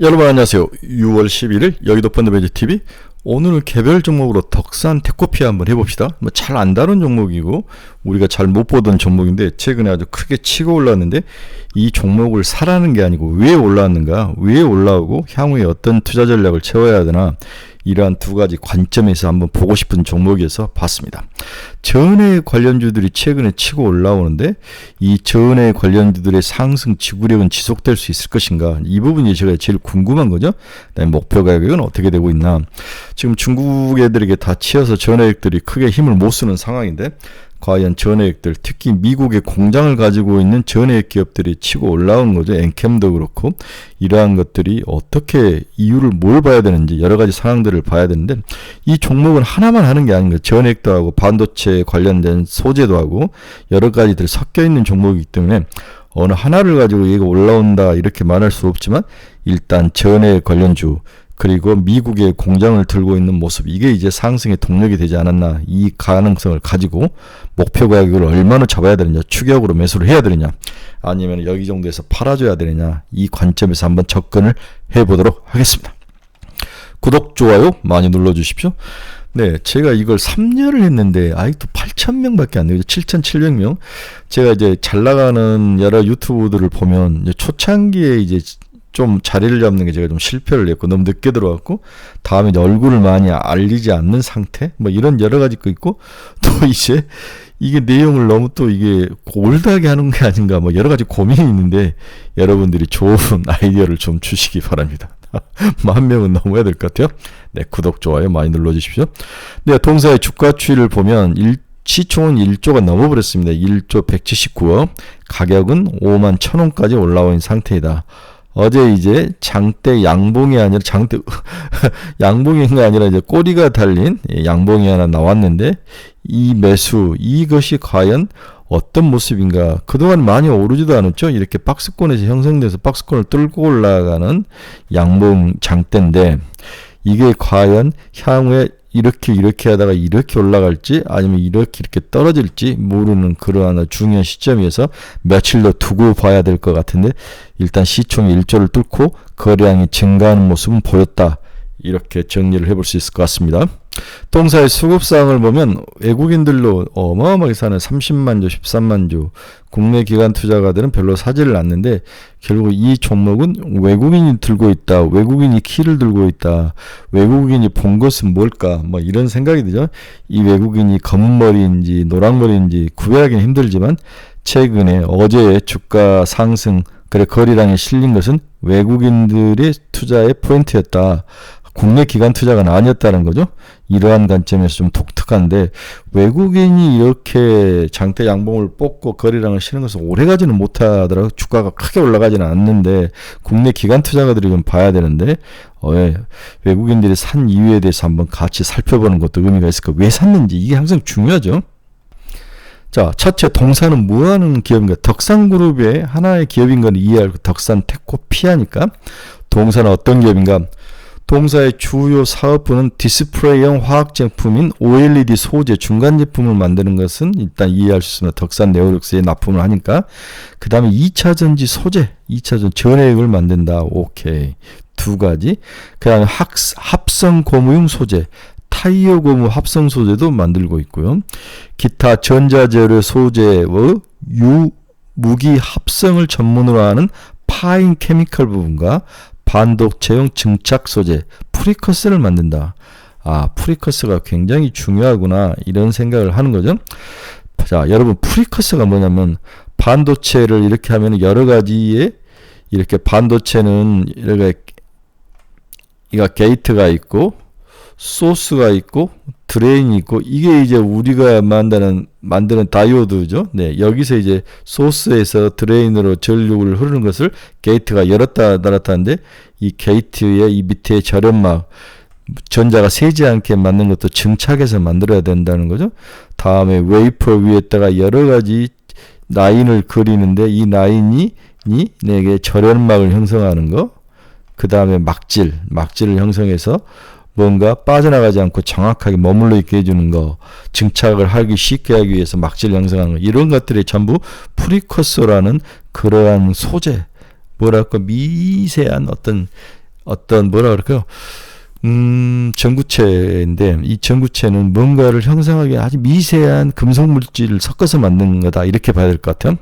여러분 안녕하세요. 6월 11일 여의도 펀드매니저TV. 오늘은 개별 종목으로 덕산 테코피아 한번 해봅시다. 잘 안 다룬 종목이고 우리가 잘 못 보던 종목인데 최근에 아주 크게 치고 올랐는데, 이 종목을 사라는 게 아니고 왜 올라왔는가, 왜 올라오고 향후에 어떤 투자 전략을 채워야 되나, 이러한 두 가지 관점에서 한번 보고 싶은 종목이어서 봤습니다. 전해 관련주들이 최근에 치고 올라오는데 이 전해 관련주들의 상승 지구력은 지속될 수 있을 것인가, 이 부분이 제가 제일 궁금한 거죠. 그다음에 목표 가격은 어떻게 되고 있나. 지금 중국 애들에게 다 치여서 전해액들이 크게 힘을 못 쓰는 상황인데, 과연 전해액들, 특히 미국의 공장을 가지고 있는 전해액 기업들이 치고 올라온 거죠. 엔캠도 그렇고. 이러한 것들이 어떻게 이유를 뭘 봐야 되는지 여러 가지 상황들을 봐야 되는데, 이 종목은 하나만 하는 게 아닌 거예요. 전해액도 하고 반도체 관련된 소재도 하고 여러 가지들이 섞여 있는 종목이기 때문에 어느 하나를 가지고 얘가 올라온다 이렇게 말할 수 없지만, 일단 전해액 관련주 그리고 미국의 공장을 들고 있는 모습, 이게 이제 상승의 동력이 되지 않았나. 이 가능성을 가지고 목표 가격을 얼마나 잡아야 되느냐, 추격으로 매수를 해야 되느냐, 아니면 여기 정도에서 팔아줘야 되느냐, 이 관점에서 한번 접근을 해보도록 하겠습니다. 구독, 좋아요 많이 눌러주십시오. 네, 제가 이걸 3년을 했는데 아직도 8,000명밖에 안 되죠. 7,700명. 제가 이제 잘 나가는 여러 유튜브들을 보면 이제 초창기에 이제 좀 자리를 잡는 게 제가 좀 실패를 했고, 너무 늦게 들어왔고, 다음에 이제 얼굴을 많이 알리지 않는 상태, 뭐 이런 여러 가지 거 있고, 또 이제 이게 내용을 너무 또 이게 올드하게 하는 게 아닌가, 뭐 여러 가지 고민이 있는데, 여러분들이 좋은 아이디어를 좀 주시기 바랍니다. 10,000명은 넘어야 될 것 같아요. 네, 구독, 좋아요 많이 눌러주십시오. 네, 동사의 주가 추이를 보면 시총은 1조가 넘어버렸습니다. 1조 179억, 가격은 51,000원까지 올라온 상태이다. 어제 이제 장대 양봉이 아니라 양봉인가 아니라 이제 꼬리가 달린 양봉이 하나 나왔는데, 이 매수, 이것이 과연 어떤 모습인가. 그동안 많이 오르지도 않았죠. 이렇게 박스권에서 형성돼서 박스권을 뚫고 올라가는 양봉 장대인데, 이게 과연 향후에 이렇게 하다가 이렇게 올라갈지 아니면 이렇게 떨어질지 모르는 그러한 중요한 시점에서 며칠 더 두고 봐야 될 것 같은데, 일단 시총이 1조를 뚫고 거래량이 증가하는 모습은 보였다. 이렇게 정리를 해볼 수 있을 것 같습니다. 동사의 수급사항을 보면 외국인들로 어마어마하게 사는 30만 주, 13만 주, 국내 기관 투자가들은 별로 사지를 않는데, 결국 이 종목은 외국인이 들고 있다, 외국인이 키를 들고 있다, 외국인이 본 것은 뭘까, 뭐 이런 생각이 들죠. 이 외국인이 검은 머리인지 노란 머리인지 구별하기는 힘들지만, 최근에 어제의 주가 상승, 거래량이 실린 것은 외국인들의 투자의 포인트였다. 국내 기관 투자가 아니었다는 거죠. 이러한 관점에서 좀 독특한데, 외국인이 이렇게 장대 양봉을 뽑고 거래량을 실는 것은 오래가지는 못하더라고요. 주가가 크게 올라가지는 않는데, 국내 기관 투자가들이 좀 봐야 되는데, 외국인들이 산 이유에 대해서 한번 같이 살펴보는 것도 의미가 있을 거예요. 왜 샀는지, 이게 항상 중요하죠. 자, 첫째, 동사는 뭐 하는 기업인가? 덕산그룹의 하나의 기업인 건 이해할 덕산 테코피아니까, 동사는 어떤 기업인가? 동사의 주요 사업부는 디스플레이형 화학제품인 OLED 소재 중간 제품을 만드는 것은 일단 이해할 수 있습니다. 덕산 네오룩스에 납품을 하니까. 그 다음에 2차전지 소재, 2차전 전해액을 만든다. 오케이. 두 가지. 그 다음에 합성 고무용 소재, 타이어 고무 합성 소재도 만들고 있고요. 기타 전자재료 소재의 무기 합성을 전문으로 하는 파인 케미컬 부분과 반도체용 증착 소재, 프리커스를 만든다. 아, 프리커스가 굉장히 중요하구나, 이런 생각을 하는 거죠. 자, 여러분, 프리커스가 뭐냐면, 반도체를 이렇게 하면 여러 가지의, 이렇게 반도체는 이렇게 게이트가 있고 소스가 있고 드레인이 있고, 이게 이제 우리가 만드는 다이오드죠. 네, 여기서 이제 소스에서 드레인으로 전류를 흐르는 것을 게이트가 열었다 닫았다 하는데, 이 게이트의 이 밑에 절연막, 전자가 새지 않게 만든 것도 증착해서 만들어야 된다는 거죠. 다음에 웨이퍼 위에다가 여러 가지 라인을 그리는데, 이 라인이 내게 절연막을 형성하는 거, 그 다음에 막질을 형성해서 뭔가 빠져나가지 않고 정확하게 머물러 있게 해주는 거, 증착을 하기 쉽게 하기 위해서 막질 형성하는 거, 이런 것들이 전부 프리커서라는 그러한 소재, 뭐랄까 미세한 어떤 어떤 뭐라 그럴까요? 전구체인데 이 전구체는 뭔가를 형성하기 아주 미세한 금속 물질을 섞어서 만든 거다 이렇게 봐야 될 것 같아요.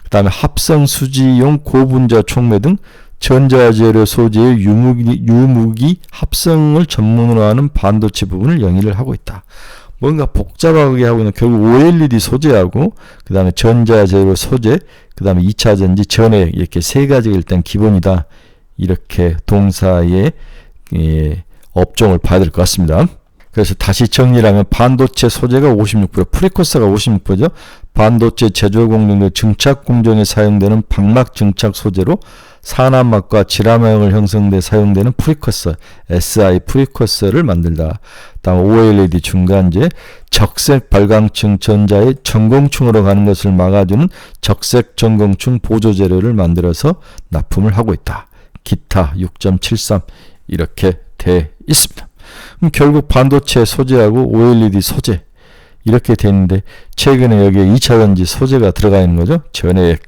그 다음에 합성 수지용 고분자 촉매 등 전자재료 소재의 유무기 합성을 전문으로 하는 반도체 부분을 영위를 하고 있다. 뭔가 복잡하게 하고 있는 결국 OLED 소재하고 그 다음에 전자재료 소재 그 다음에 2차전지 전해 이렇게 세 가지가 일단 기본이다. 이렇게 동사의 업종을 봐야 될 것 같습니다. 그래서 다시 정리를 하면 반도체 소재가 56%, 프리코서가 56%죠. 반도체 제조 공정 등 증착 공정에 사용되는 방막 증착 소재로 산화막과 지라막을 형성돼 사용되는 프리커서, SI 프리커서를 만들다. 다음 OLED 중간재, 적색 발광층 전자의 전공층으로 가는 것을 막아주는 적색 전공층 보조 재료를 만들어서 납품을 하고 있다. 기타 6.73 이렇게 돼 있습니다. 그럼 결국 반도체 소재하고 OLED 소재 이렇게 돼 있는데 최근에 여기에 2차전지 소재가 들어가 있는 거죠. 전해액.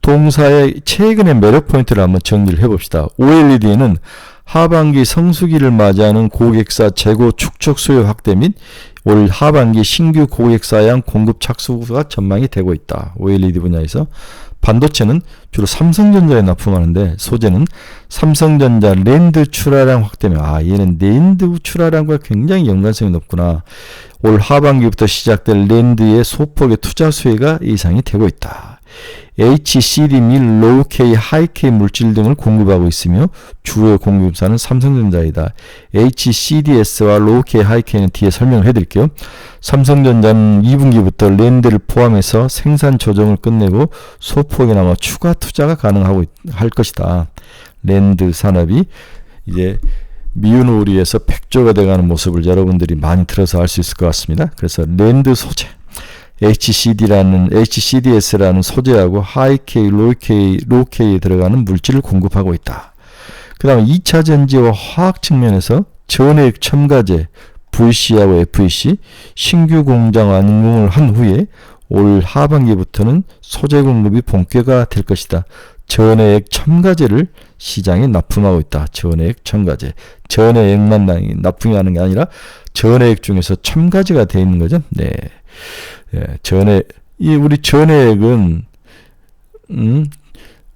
동사의 최근의 매력 포인트를 한번 정리를 해봅시다. OLED는 하반기 성수기를 맞이하는 고객사 재고 축적 수요 확대 및 올 하반기 신규 고객사양 공급 착수가 전망이 되고 있다. OLED 분야에서. 반도체는 주로 삼성전자에 납품하는데 소재는 삼성전자 랜드 출하량 확대면 얘는 랜드 출하량과 굉장히 연관성이 높구나. 올 하반기부터 시작될 랜드의 소폭의 투자 수혜가 예상이 되고 있다. HCD 및 로우-K, 하이-K 물질 등을 공급하고 있으며 주요 공급사는 삼성전자이다. HCDS와 로우-K, 하이-K는 뒤에 설명을 해드릴게요. 삼성전자는 2분기부터 랜드를 포함해서 생산 조정을 끝내고 소폭이나마 추가 투자가 가능하고 할 것이다. 랜드 산업이 이제 미운 오리에서 백조가 돼가는 모습을 여러분들이 많이 들어서 알 수 있을 것 같습니다. 그래서 랜드 소재 HCDS라는 소재하고 하이-K, 로우-K에 들어가는 물질을 공급하고 있다. 그 다음에 2차 전지와 화학 측면에서 전해액 첨가제 VC하고 FEC 신규 공장 완공을 한 후에 올 하반기부터는 소재 공급이 본격화 될 것이다. 전해액 첨가제를 시장에 납품하고 있다. 전해액 첨가제. 전해액만 납품하는 게 아니라 전해액 중에서 첨가제가 되어 있는 거죠. 네. 우리 전해액은,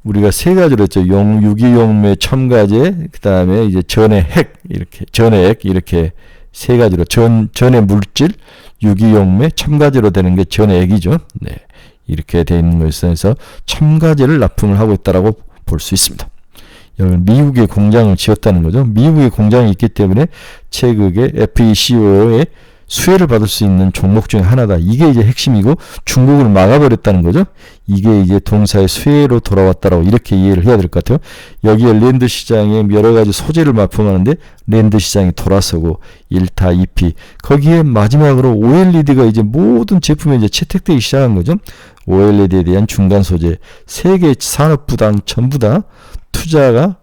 우리가 세 가지로 했죠. 유기용매 첨가제, 그 다음에 이제 전해핵, 전해액, 이렇게 세 가지로, 전해 물질, 유기용매, 첨가제로 되는 게 전해액이죠. 네. 이렇게 되어 있는 것에서 첨가제를 납품을 하고 있다라고 볼 수 있습니다. 여러분, 미국에 공장을 지었다는 거죠. 미국에 공장이 있기 때문에 최근에 FECO에 수혜를 받을 수 있는 종목 중에 하나다. 이게 이제 핵심이고 중국을 막아버렸다는 거죠. 이게 이제 동사의 수혜로 돌아왔다라고 이렇게 이해를 해야 될 것 같아요. 여기에 랜드 시장에 여러 가지 소재를 납품하는데 랜드 시장이 돌아서고 1타, 2피 거기에 마지막으로 OLED가 이제 모든 제품에 이제 채택되기 시작한 거죠. OLED에 대한 중간 소재 세계 산업부당 전부 다 투자가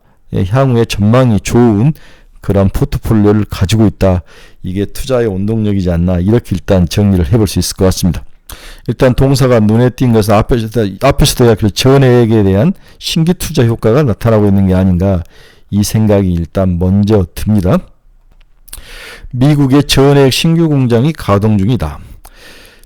향후에 전망이 좋은 그런 포트폴리오를 가지고 있다. 이게 투자의 원동력이지 않나 이렇게 일단 정리를 해볼 수 있을 것 같습니다. 일단 동사가 눈에 띈 것은 앞에서도 이야기했던 전해액에 대한 신규 투자 효과가 나타나고 있는 게 아닌가 이 생각이 일단 먼저 듭니다. 미국의 전해액 신규 공장이 가동 중이다.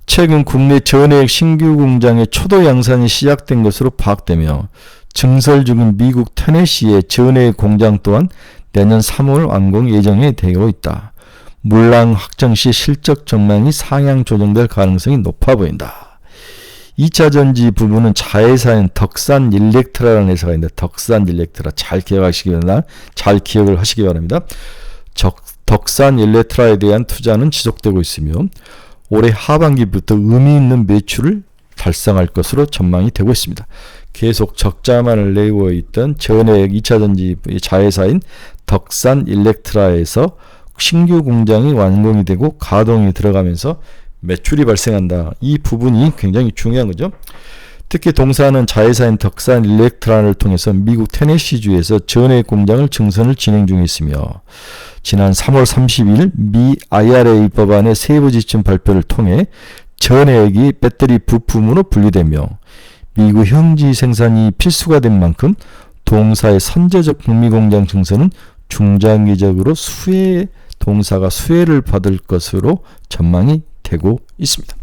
최근 국내 전해액 신규 공장의 초도 양산이 시작된 것으로 파악되며 증설 중인 미국 테네시의 전해액 공장 또한 내년 3월 완공 예정이 되어 있다. 물량 확정 시 실적 전망이 상향 조정될 가능성이 높아 보인다. 2차 전지 부분은 자회사인 덕산 일렉트라라는 회사가 있는데 덕산 일렉트라 잘 기억을 하시기 바랍니다. 덕산 일렉트라에 대한 투자는 지속되고 있으며 올해 하반기부터 의미 있는 매출을 달성할 것으로 전망이 되고 있습니다. 계속 적자만을 내고 있던 전해액 2차전지 자회사인 덕산 일렉트라에서 신규 공장이 완공이 되고 가동이 들어가면서 매출이 발생한다. 이 부분이 굉장히 중요한 거죠. 특히 동사는 자회사인 덕산 일렉트라를 통해서 미국 테네시주에서 전해액 공장을 증선을 진행 중에 있으며 지난 3월 30일 미 IRA 법안의 세부 지침 발표를 통해 전해액이 배터리 부품으로 분류되며 미국 현지 생산이 필수가 된 만큼 동사의 선제적 북미공장 증서는 중장기적으로 동사가 수혜를 받을 것으로 전망이 되고 있습니다.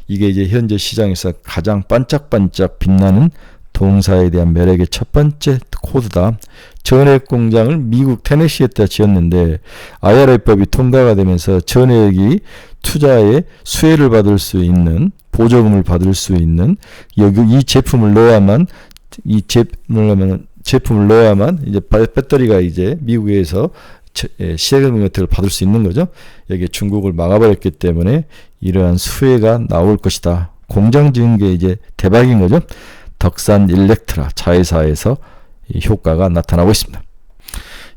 이게 이제 현재 시장에서 가장 반짝반짝 빛나는 동사에 대한 매력의 첫 번째 코드다. 전해액 공장을 미국 테네시에다 지었는데 IRA법이 통과가 되면서 전해액이 투자에 수혜를 받을 수 있는, 보조금을 받을 수 있는, 이 제품을 넣어야만 이제 배터리가 이제 미국에서 시세금 혜택을 받을 수 있는 거죠. 여기에 중국을 막아버렸기 때문에 이러한 수혜가 나올 것이다. 공장 지은 게 이제 대박인 거죠. 덕산 일렉트라 자회사에서 효과가 나타나고 있습니다.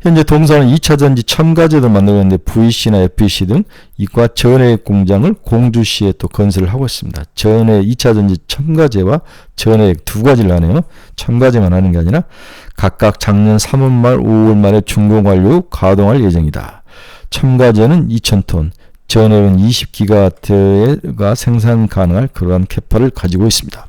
현재 동사는 2차전지 첨가제도 만들고 있는데 VC나 FEC 등 이과 전해액 공장을 공주시에 또 건설을 하고 있습니다. 2차전지 첨가제와 전해액 두 가지를 하네요. 첨가제만 하는 게 아니라 각각 작년 3월 말 5월 말에 준공 완료 가동할 예정이다. 첨가제는 2,000톤, 전해액은 20기가와트가 생산 가능할 그러한 캐파를 가지고 있습니다.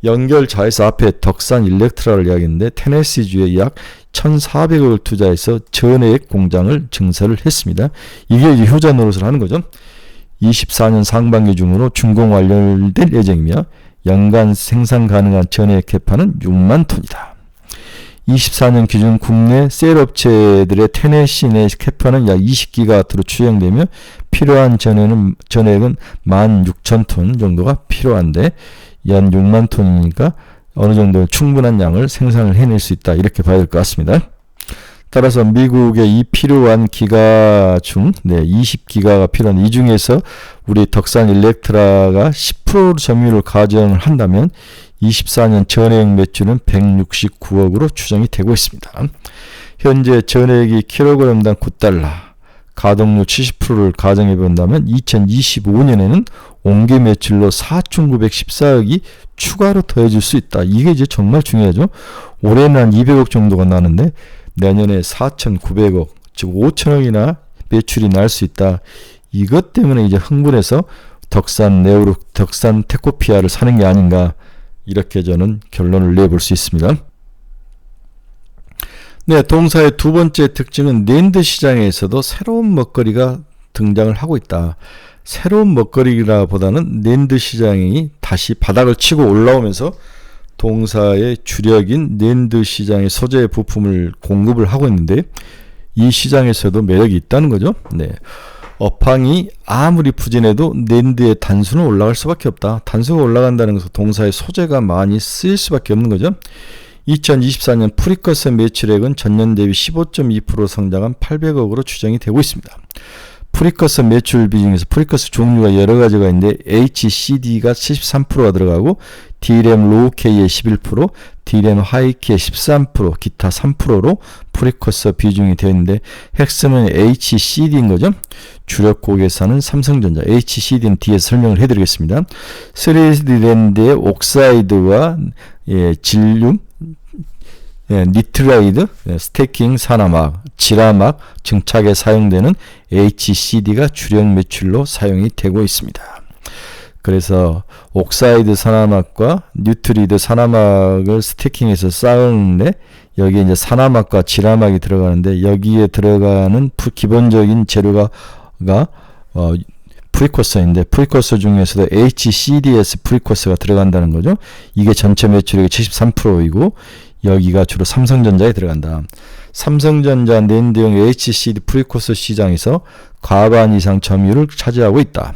연결 자회사 앞에 덕산 일렉트라를 이야기했는데 테네시주에 약 1,400억을 투자해서 전해액 공장을 증설을 했습니다. 이게 이제 효자 노릇을 하는 거죠. 24년 상반기 중으로 준공 완료될 예정이며 연간 생산 가능한 전해액 캐파는 6만 톤이다. 24년 기준 국내 셀업체들의 테네시 내 캐파는 약 20기가와트로 추정되며 필요한 전해액은 16,000톤 정도가 필요한데 연 6만 톤이니까 어느 정도 충분한 양을 생산을 해낼 수 있다. 이렇게 봐야 될 것 같습니다. 따라서 미국의 이 필요한 기가 중 20기가가 필요한 이 중에서 우리 덕산 일렉트라가 10% 점유율을 가정을 한다면 24년 전해액 매출은 169억으로 추정이 되고 있습니다. 현재 전해액이 킬로그램당 9달러, 가동률 70%를 가정해 본다면 2025년에는 온계 매출로 4,914억이 추가로 더해질 수 있다. 이게 이제 정말 중요하죠. 올해는 한 200억 정도가 나는데 내년에 4,900억, 즉 5천억이나 매출이 날 수 있다. 이것 때문에 이제 흥분해서 덕산 테코피아를 사는 게 아닌가, 이렇게 저는 결론을 내볼 수 있습니다. 네, 동사의 두 번째 특징은 낸드 시장에서도 새로운 먹거리가 등장을 하고 있다. 새로운 먹거리라 보다는 낸드 시장이 다시 바닥을 치고 올라오면서 동사의 주력인 낸드 시장의 소재 부품을 공급을 하고 있는데 이 시장에서도 매력이 있다는 거죠. 네. 업황이 아무리 부진해도 낸드의 단수는 올라갈 수밖에 없다. 단수가 올라간다는 것은 동사의 소재가 많이 쓰일 수밖에 없는 거죠. 2024년 프리커스 매출액은 전년 대비 15.2% 성장한 800억으로 추정이 되고 있습니다. 프리커스 매출 비중에서 프리커스 종류가 여러 가지가 있는데 HCD가 73%가 들어가고 DRAM 로우K의 11%, DRAM 하이K의 13%, 기타 3%로 프리커스 비중이 되어 있는데 핵심은 HCD인 거죠. 주력 고객사는 삼성전자, HCD는 뒤에서 설명을 해드리겠습니다. 3D 랜드의 옥사이드와 질륨, 니트라이드, 스태킹 산화막, 지라막 증착에 사용되는 HCD가 주력 매출로 사용이 되고 있습니다. 그래서 옥사이드 산화막과 뉴트리드 산화막을 스태킹해서 쌓는데 여기에 이제 산화막과 지라막이 들어가는데 여기에 들어가는 기본적인 재료가 프리커서인데 프리커서 중에서도 HCDS 프리커서가 들어간다는 거죠. 이게 전체 매출액의 73%이고 여기가 주로 삼성전자에 들어간다. 삼성전자 낸드용 HCD 프리커서 시장에서 과반 이상 점유율을 차지하고 있다.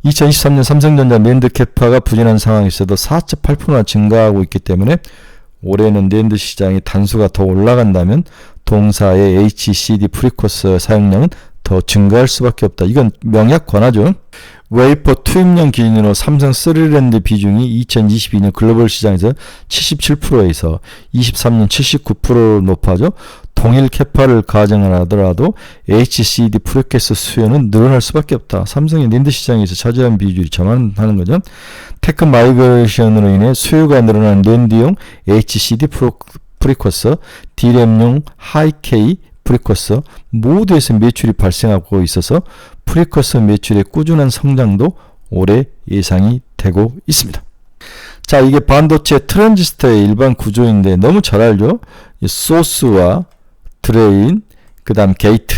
2023년 삼성전자 낸드 캐파가 부진한 상황에서도 4.8%나 증가하고 있기 때문에 올해는 낸드 시장의 단수가 더 올라간다면 동사의 HCD 프리커서 사용량은 더 증가할 수밖에 없다. 이건 명약 권하죠. 웨이퍼 투입량 기준으로 삼성 3랜드 비중이 2022년 글로벌 시장에서 77%에서 23년 79%로 높아져 동일 캐파를 가정을 하더라도 HCD 프리커서 수요는 늘어날 수밖에 없다. 삼성의 낸드 시장에서 차지하는 비율이 저만하는 거죠. 테크 마이그레이션으로 인해 수요가 늘어난 낸드용 HCD 프리커서, DRAM용 하이K 프리커서 모두에서 매출이 발생하고 있어서 프리커서 매출의 꾸준한 성장도 올해 예상이 되고 있습니다. 자, 이게 반도체 트랜지스터의 일반 구조인데 너무 잘 알죠? 이 소스와 드레인, 그 다음 게이트.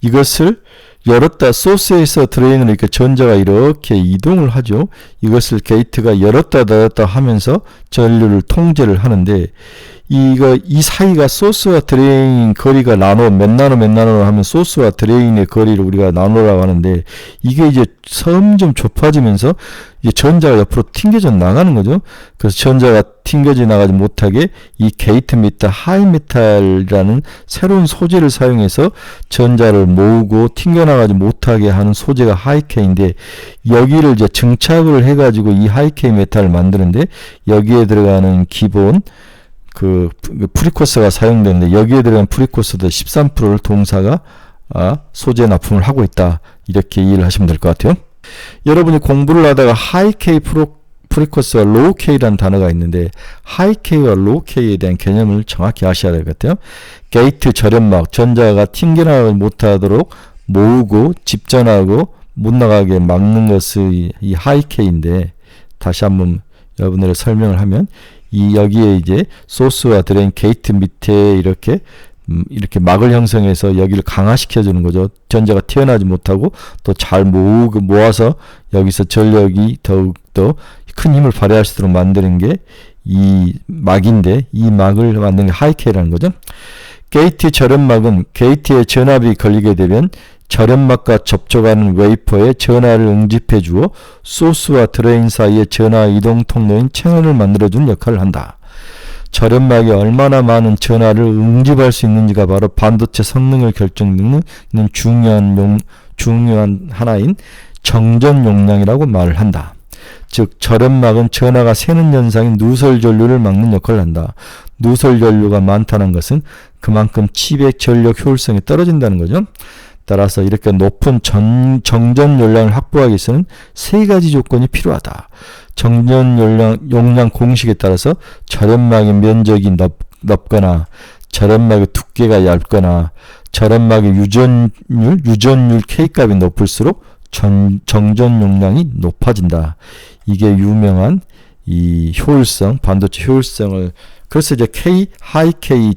이것을 열었다, 소스에서 드레인으로 이렇게 전자가 이렇게 이동을 하죠. 이것을 게이트가 열었다 닫았다 하면서 전류를 통제를 하는데, 이 사이가 소스와 드레인 거리가 몇 나노 하면 소스와 드레인의 거리를 우리가 나노라고 하는데, 이게 이제 점점 좁아지면서 이제 전자가 옆으로 튕겨져 나가는 거죠. 그래서 전자가 튕겨져 나가지 못하게 이 게이트 메탈, 하이 메탈이라는 새로운 소재를 사용해서 전자를 모으고 튕겨나가지 못하게 하는 소재가 하이케인데, 여기를 이제 증착을 해가지고 이 하이케이 메탈을 만드는데, 여기에 들어가는 기본 그 프리코스가 사용되는데, 여기에 들어간 프리코스도 13%를 동사가 소재 납품을 하고 있다. 이렇게 이해를 하시면 될 것 같아요. 여러분이 공부를 하다가 하이케이 프리코스와 로우케이라는 단어가 있는데, 하이케이와 로우케이에 대한 개념을 정확히 아셔야 될 것 같아요. 게이트 절연막, 전자가 튕겨나가지 못하도록 모으고 집전하고 못 나가게 막는 것이 이 하이케이인데, 다시 한번 여러분들의 설명을 하면, 여기에 이제 소스와 드레인 게이트 밑에 이렇게 막을 형성해서 여기를 강화시켜 주는 거죠. 전자가 튀어나오지 못하고 또 잘 모아서 여기서 전력이 더욱더 큰 힘을 발휘할 수 있도록 만드는 게 이 막인데, 이 막을 만드는 게 하이케이라는 거죠. 게이트 절연막은 게이트에 전압이 걸리게 되면 절연막과 접촉하는 웨이퍼에 전하를 응집해 주어 소스와 드레인 사이의 전하 이동 통로인 채널을 만들어주는 역할을 한다. 절연막이 얼마나 많은 전하를 응집할 수 있는지가 바로 반도체 성능을 결정짓는 중요한 하나인 정전 용량이라고 말을 한다. 즉 절연막은 전하가 새는 현상인 누설 전류를 막는 역할을 한다. 누설 전류가 많다는 것은 그만큼 칩의 전력 효율성이 떨어진다는 거죠. 따라서 이렇게 높은 정전 용량을 확보하기 위해서는 세 가지 조건이 필요하다. 정전 용량 공식에 따라서 절연막의 면적이 넓거나 절연막의 두께가 얇거나 절연막의 유전율 K값이 높을수록 정전 용량이 높아진다. 이게 유명한 이 효율성, 반도체 효율성을, 그래서 이제 하이 K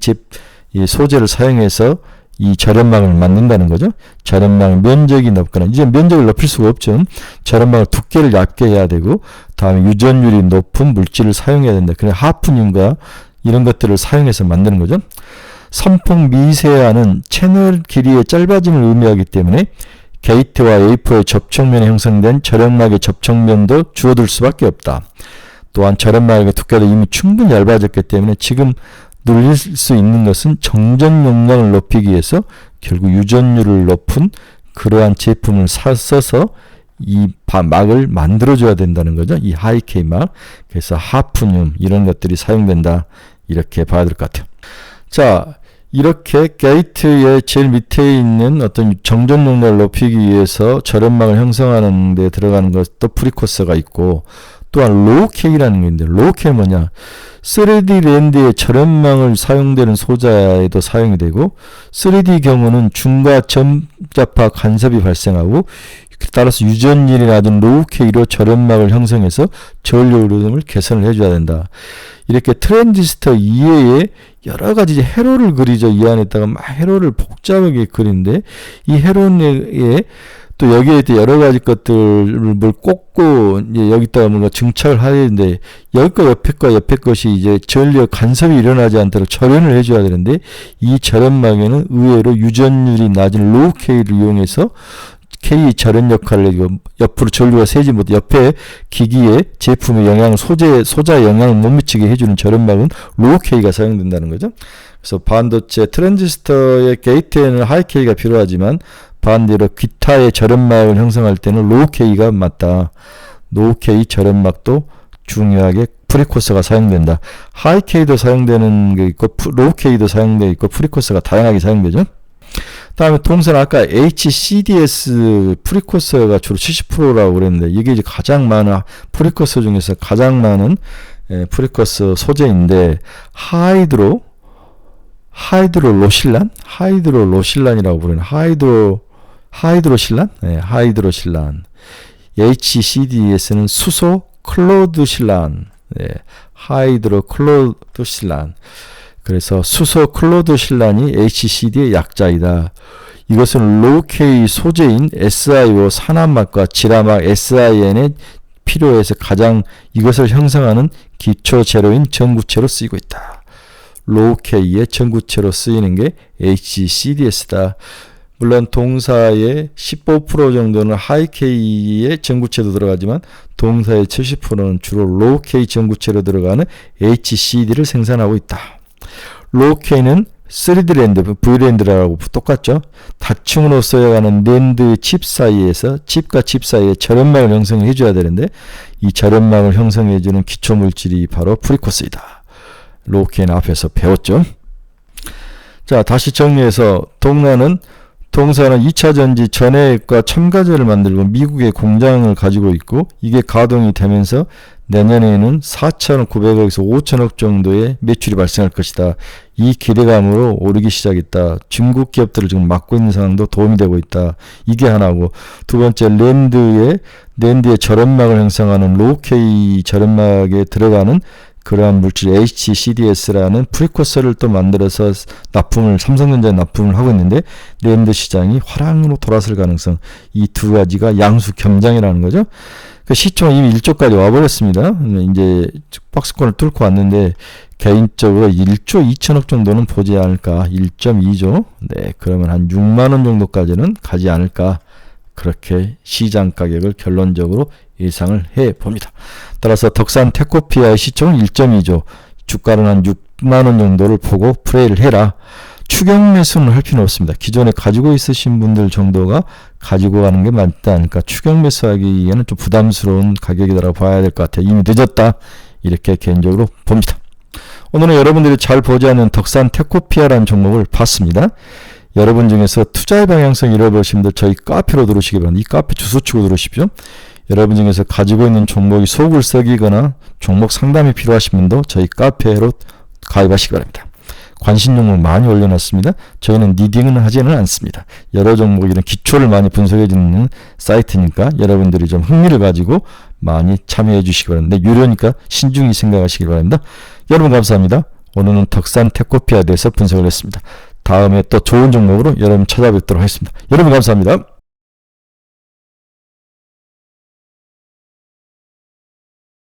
이 소재를 사용해서 이 절연막을 만든다는 거죠. 절연막의 면적이 넓거나, 이제 면적을 높일 수가 없죠. 절연막을 두께를 얇게 해야 되고, 다음에 유전율이 높은 물질을 사용해야 된다. 그래서 하프늄과 이런 것들을 사용해서 만드는 거죠. 선풍 미세화는 채널 길이의 짧아짐을 의미하기 때문에 게이트와 웨이퍼의 접촉면에 형성된 절연막의 접촉면도 줄어들 수밖에 없다. 또한 절연막의 두께도 이미 충분히 얇아졌기 때문에 지금 눌릴 수 있는 것은 정전 용량을 높이기 위해서 결국 유전율을 높은 그러한 제품을 써서 이 막을 만들어줘야 된다는 거죠. 이 하이케이 막. 그래서 하프늄 이런 것들이 사용된다. 이렇게 봐야 될 것 같아요. 자, 이렇게 게이트의 제일 밑에 있는 어떤 정전 용량을 높이기 위해서 절연막을 형성하는 데 들어가는 것도 프리코스가 있고, 또한 로우케이라는 게 있는데, 로우케이는 뭐냐? 3D 랜드의 절연망을 사용되는 소자에도 사용이 되고, 3D 경우는 중과 점자파 간섭이 발생하고, 따라서 유전율이 낮은 로우케이로 절연막을 형성해서 전류 흐름을 개선을 해줘야 된다. 이렇게 트랜지스터 이외에 여러 가지 해로를 그리죠. 이 안에다가 막 해로를 복잡하게 그리는데, 이 해로에 또 여기에 여러 가지 것들을 뭘 꽂고 이제 여기다가 뭔가 증착을 해야 되는데, 여기 거 옆에 것이 이제 전력 간섭이 일어나지 않도록 절연을 해줘야 되는데, 이 절연막에는 의외로 유전율이 낮은 로우 K를 이용해서 K 절연 역할을 해주고, 옆으로 전류가 새지 못해 옆에 기기에 제품의 영향을 소자의 영향을 못 미치게 해주는 절연막은 로우 K가 사용된다는 거죠. 그래서 반도체 트랜지스터의 게이트에는 하이 K가 필요하지만 반대로 기타의 절연막을 형성할 때는 로우 K가 맞다. 로우 K 절연막도 중요하게 프리코스가 사용된다. 하이 K도 사용되는 게 있고 로우 K도 사용되고 있고 프리코스가 다양하게 사용되죠. 다음에 동선 아까 HCDS 프리코스가 주로 70%라고 그랬는데, 이게 이제 가장 많은 프리코스 중에서 가장 많은 프리코스 소재인데, 하이드로로실란이라고 부르는 하이드로실란? 네, 하이드로실란. HCDS는 수소 클로드실란. 네, 하이드로클로드실란. 그래서 수소 클로드실란이 HCD의 약자이다. 이것은 로우-K 소재인 SiO 산화막과 지라막 SiN에 필요해서 가장 이것을 형성하는 기초 재료인 전구체로 쓰이고 있다. 로우-K의 전구체로 쓰이는 게 HCDS다. 물론 동사의 15% 정도는 하이-K의 전구체도 들어가지만 동사의 70%는 주로 로우-K 전구체로 들어가는 HCD를 생산하고 있다. 로우-K는 3D 랜드, V랜드라고 똑같죠. 다층으로 써야하는 낸드 칩 사이에서 칩과 칩 사이에 절연막을 형성해 줘야 되는데 이 절연막을 형성해 주는 기초 물질이 바로 프리코스이다. 로우-K는 앞에서 배웠죠. 자, 다시 정리해서 동사는 2차 전지 전해액과 첨가제를 만들고 미국의 공장을 가지고 있고 이게 가동이 되면서 내년에는 4,900억에서 5,000억 정도의 매출이 발생할 것이다. 이 기대감으로 오르기 시작했다. 중국 기업들을 지금 막고 있는 상황도 도움이 되고 있다. 이게 하나고, 두 번째 랜드의 절연막을 형성하는 로우-K 절연막에 들어가는 그러한 물질 HCDS라는 프리코서를 또 만들어서 삼성전자에 납품을 하고 있는데 랜드 시장이 화랑으로 돌아설 가능성, 이 두 가지가 양수 겸장이라는 거죠. 그 시총 이미 1조까지 와버렸습니다. 이제 박스권을 뚫고 왔는데 개인적으로 1조 2천억 정도는 보지 않을까. 1.2조. 네, 그러면 한 6만 원 정도까지는 가지 않을까. 그렇게 시장 가격을 결론적으로 예상을 해 봅니다. 따라서 덕산 테코피아의 시총은 1.2조, 주가는 한 6만 원 정도를 보고 플레이를 해라. 추격 매수는 할 필요는 없습니다. 기존에 가지고 있으신 분들 정도가 가지고 가는 게 맞지 않을까. 추격 매수하기에는 좀 부담스러운 가격이라고 봐야 될 것 같아요. 이미 늦었다. 이렇게 개인적으로 봅니다. 오늘은 여러분들이 잘 보지 않는 덕산 테코피아라는 종목을 봤습니다. 여러분 중에서 투자의 방향성 잃어버리신 분들 저희 카페로 들어오시기 바랍니다. 이 카페 주소 치고 들어오십시오. 여러분 중에서 가지고 있는 종목이 속을 썩이거나 종목 상담이 필요하신 분도 저희 카페로 가입하시기 바랍니다. 관심 종목 많이 올려놨습니다. 저희는 리딩은 하지는 않습니다. 여러 종목 이런 기초를 많이 분석해주는 사이트니까 여러분들이 좀 흥미를 가지고 많이 참여해 주시기 바랍니다. 유료니까 신중히 생각하시기 바랍니다. 여러분 감사합니다. 오늘은 덕산 테코피아에 대해서 분석을 했습니다. 다음에 또 좋은 종목으로 여러분 찾아뵙도록 하겠습니다. 여러분 감사합니다.